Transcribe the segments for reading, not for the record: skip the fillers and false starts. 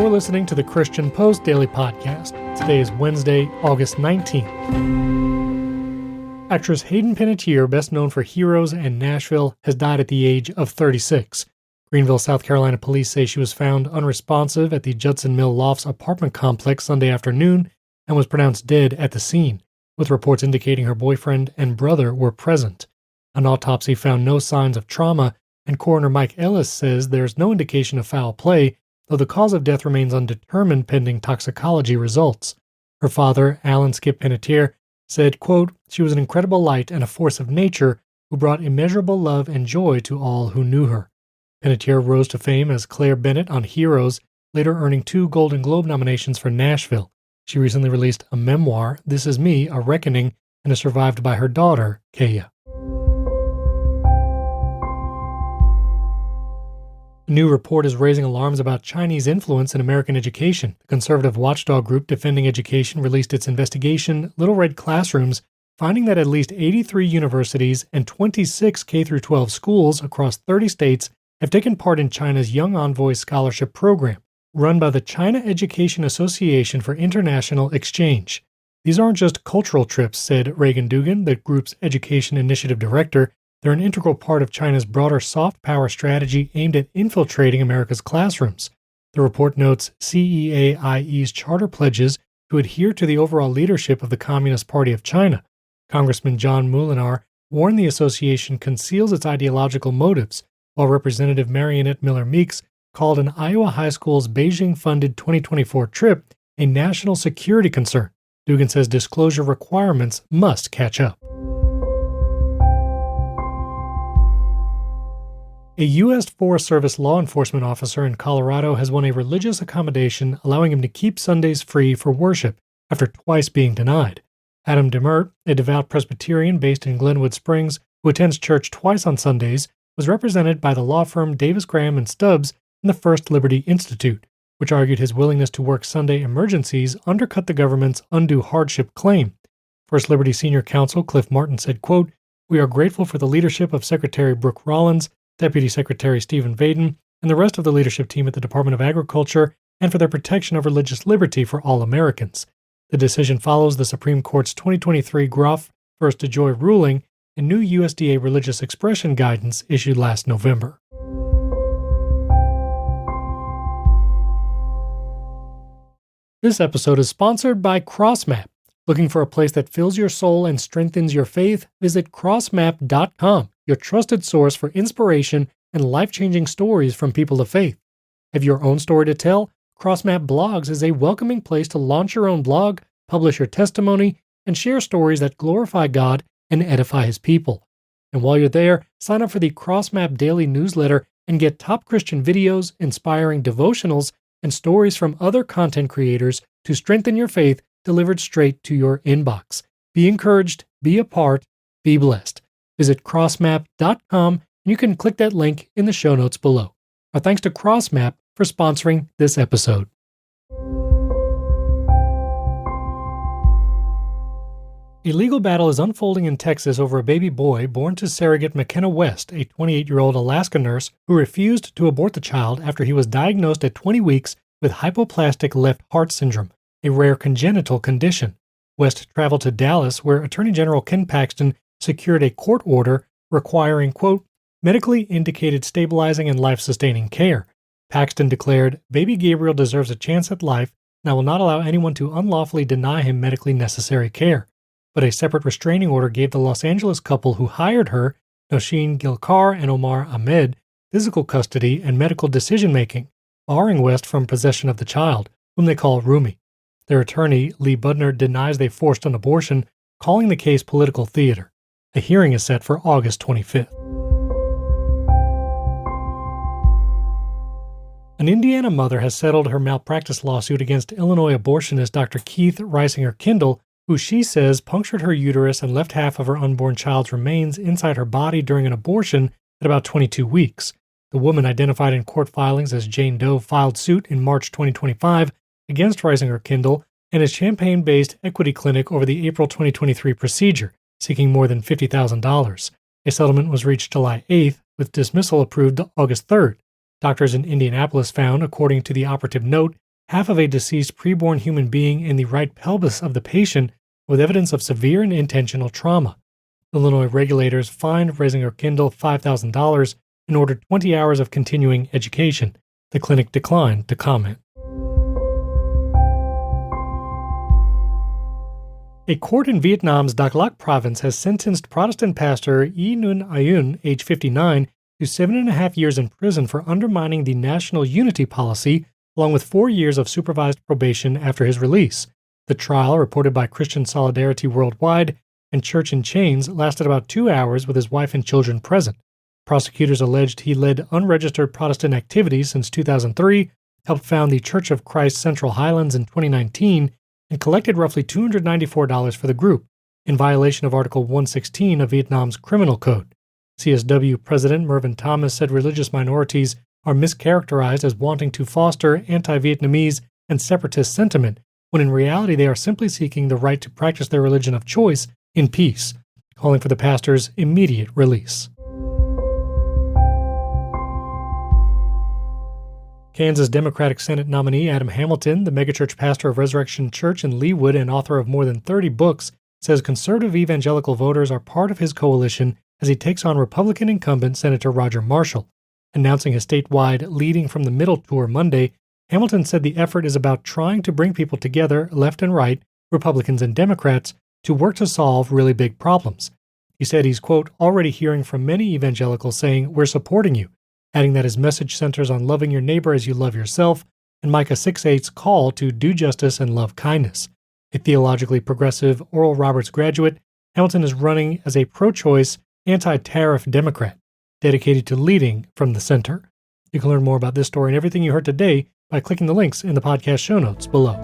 You're listening to the Christian Post Daily Podcast. Today is Wednesday, August 19th. Actress Hayden Panettiere, best known for Heroes and Nashville, has died at the age of 36. Greenville, South Carolina police say she was found unresponsive at the Judson Mill Lofts apartment complex Sunday afternoon and was pronounced dead at the scene, with reports indicating her boyfriend and brother were present. An autopsy found no signs of trauma, and coroner Mike Ellis says there's no indication of foul play, though the cause of death remains undetermined pending toxicology results. Her father, Alan Skip Panettiere, said, quote, "She was an incredible light and a force of nature who brought immeasurable love and joy to all who knew her." Panettiere rose to fame as Claire Bennett on Heroes, later earning 2 Golden Globe nominations for Nashville. She recently released a memoir, This Is Me, A Reckoning, and is survived by her daughter, Kaya. A new report is raising alarms about Chinese influence in American education. The conservative watchdog group Defending Education released its investigation, Little Red Classrooms, finding that at least 83 universities and 26 K-12 schools across 30 states have taken part in China's Young Envoys Scholarship Program, run by the China Education Association for International Exchange. These aren't just cultural trips, said Reagan Dugan, the group's education initiative director. They're an integral part of China's broader soft power strategy aimed at infiltrating America's classrooms. The report notes CEAIE's charter pledges to adhere to the overall leadership of the Communist Party of China. Congressman John Molinar warned the association conceals its ideological motives, while Representative Marionette Miller Meeks called an Iowa high school's Beijing-funded 2024 trip a national security concern. Dugan says disclosure requirements must catch up. A U.S. Forest Service law enforcement officer in Colorado has won a religious accommodation allowing him to keep Sundays free for worship after twice being denied. Adam Demert, a devout Presbyterian based in Glenwood Springs who attends church twice on Sundays, was represented by the law firm Davis Graham and Stubbs and the First Liberty Institute, which argued his willingness to work Sunday emergencies undercut the government's undue hardship claim. First Liberty Senior Counsel Cliff Martin said, quote, "We are grateful for the leadership of Secretary Brooke Rollins, Deputy Secretary Stephen Vaden, and the rest of the leadership team at the Department of Agriculture, and for their protection of religious liberty for all Americans. The decision follows the Supreme Court's 2023 Groff v. DeJoy ruling and new USDA religious expression guidance issued last November. This episode is sponsored by CrossMap. Looking for a place that fills your soul and strengthens your faith? Visit crossmap.com. Your trusted source for inspiration and life-changing stories from people of faith. Have your own story to tell? CrossMap Blogs is a welcoming place to launch your own blog, publish your testimony, and share stories that glorify God and edify His people. And while you're there, sign up for the CrossMap Daily newsletter and get top Christian videos, inspiring devotionals, and stories from other content creators to strengthen your faith delivered straight to your inbox. Be encouraged, be a part, be blessed. Visit crossmap.com and you can click that link in the show notes below. Our thanks to CrossMap for sponsoring this episode. A legal battle is unfolding in Texas over a baby boy born to surrogate McKenna West, a 28-year-old Alaska nurse who refused to abort the child after he was diagnosed at 20 weeks with hypoplastic left heart syndrome, a rare congenital condition. West traveled to Dallas, where Attorney General Ken Paxton secured a court order requiring, quote, medically indicated stabilizing and life-sustaining care. Paxton declared, "Baby Gabriel deserves a chance at life, and I will not allow anyone to unlawfully deny him medically necessary care." But a separate restraining order gave the Los Angeles couple who hired her, Nosheen Gilkar and Omar Ahmed, physical custody and medical decision-making, barring West from possession of the child, whom they call Rumi. Their attorney, Lee Budner, denies they forced an abortion, calling the case political theater. A hearing is set for August 25th. An Indiana mother has settled her malpractice lawsuit against Illinois abortionist Dr. Keith Reisinger Kindle, who she says punctured her uterus and left half of her unborn child's remains inside her body during an abortion at about 22 weeks. The woman, identified in court filings as Jane Doe, filed suit in March 2025 against Reisinger Kindle and his Champaign-based Equity Clinic over the April 2023 procedure, seeking more than $50,000. A settlement was reached July 8th, with dismissal approved August 3rd. Doctors in Indianapolis found, according to the operative note, half of a deceased preborn human being in the right pelvis of the patient with evidence of severe and intentional trauma. Illinois regulators fined Resinger Kindle $5,000 and ordered 20 hours of continuing education. The clinic declined to comment. A court in Vietnam's Dak Lak province has sentenced Protestant pastor Yi Nun Ayun, age 59, to 7.5 years in prison for undermining the national unity policy, along with 4 years of supervised probation after his release. The trial, reported by Christian Solidarity Worldwide and Church in Chains, lasted about 2 hours with his wife and children present. Prosecutors alleged he led unregistered Protestant activities since 2003, helped found the Church of Christ Central Highlands in 2019, and collected roughly $294 for the group, in violation of Article 116 of Vietnam's Criminal Code. CSW President Mervyn Thomas said religious minorities are mischaracterized as wanting to foster anti-Vietnamese and separatist sentiment, when in reality they are simply seeking the right to practice their religion of choice in peace, calling for the pastor's immediate release. Kansas Democratic Senate nominee Adam Hamilton, the megachurch pastor of Resurrection Church in Leawood and author of more than 30 books, says conservative evangelical voters are part of his coalition as he takes on Republican incumbent Senator Roger Marshall. Announcing his statewide Leading from the Middle tour Monday, Hamilton said the effort is about trying to bring people together, left and right, Republicans and Democrats, to work to solve really big problems. He said he's, quote, already hearing from many evangelicals saying, "We're supporting you," adding that his message centers on loving your neighbor as you love yourself, and Micah 6:8's call to do justice and love kindness. A theologically progressive Oral Roberts graduate, Hamilton is running as a pro-choice, anti-tariff Democrat, dedicated to leading from the center. You can learn more about this story and everything you heard today by clicking the links in the podcast show notes below.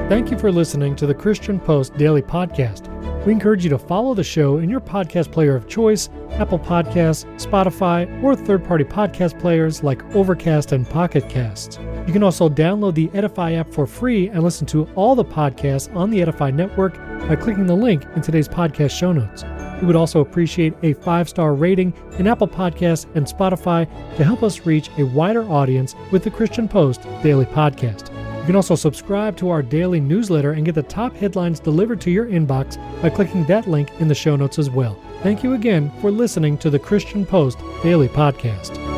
Thank you for listening to the Christian Post Daily Podcast. We encourage you to follow the show in your podcast player of choice, Apple Podcasts, Spotify, or third-party podcast players like Overcast and Pocket Casts. You can also download the Edifi app for free and listen to all the podcasts on the Edifi network by clicking the link in today's podcast show notes. We would also appreciate a 5-star rating in Apple Podcasts and Spotify to help us reach a wider audience with the Christian Post Daily Podcast. You can also subscribe to our daily newsletter and get the top headlines delivered to your inbox by clicking that link in the show notes as well. Thank you again for listening to the Christian Post Daily Podcast.